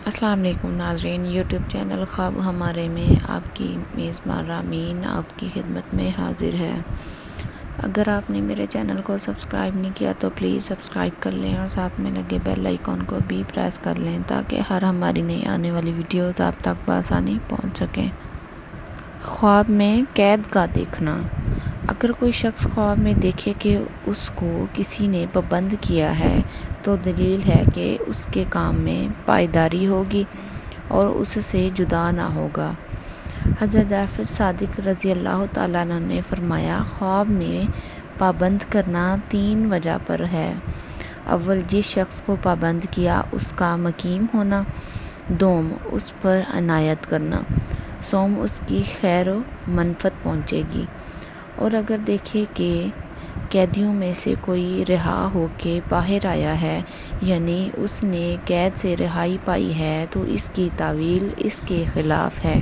السلام علیکم ناظرین، یوٹیوب چینل خواب ہمارے میں آپ کی میزبان رامین آپ کی خدمت میں حاضر ہے۔ اگر آپ نے میرے چینل کو سبسکرائب نہیں کیا تو پلیز سبسکرائب کر لیں اور ساتھ میں لگے بیل آئیکن کو بھی پریس کر لیں تاکہ ہر ہماری نئی آنے والی ویڈیوز آپ تک بآسانی پہنچ سکیں۔ خواب میں قید کا دیکھنا۔ اگر کوئی شخص خواب میں دیکھے کہ اس کو کسی نے پابند کیا ہے تو دلیل ہے کہ اس کے کام میں پائیداری ہوگی اور اس سے جدا نہ ہوگا۔ حضرت جعفر صادق رضی اللہ تعالیٰ عنہ نے فرمایا، خواب میں پابند کرنا 3 وجہ پر ہے۔ اول، جس شخص کو پابند کیا اس کا مقیم ہونا۔ دوم، اس پر عنایت کرنا۔ سوم، اس کی خیر و منفعت پہنچے گی۔ اور اگر دیکھے کہ قیدیوں میں سے کوئی رہا ہو کے باہر آیا ہے، یعنی اس نے قید سے رہائی پائی ہے، تو اس کی تعویل اس کے خلاف ہے۔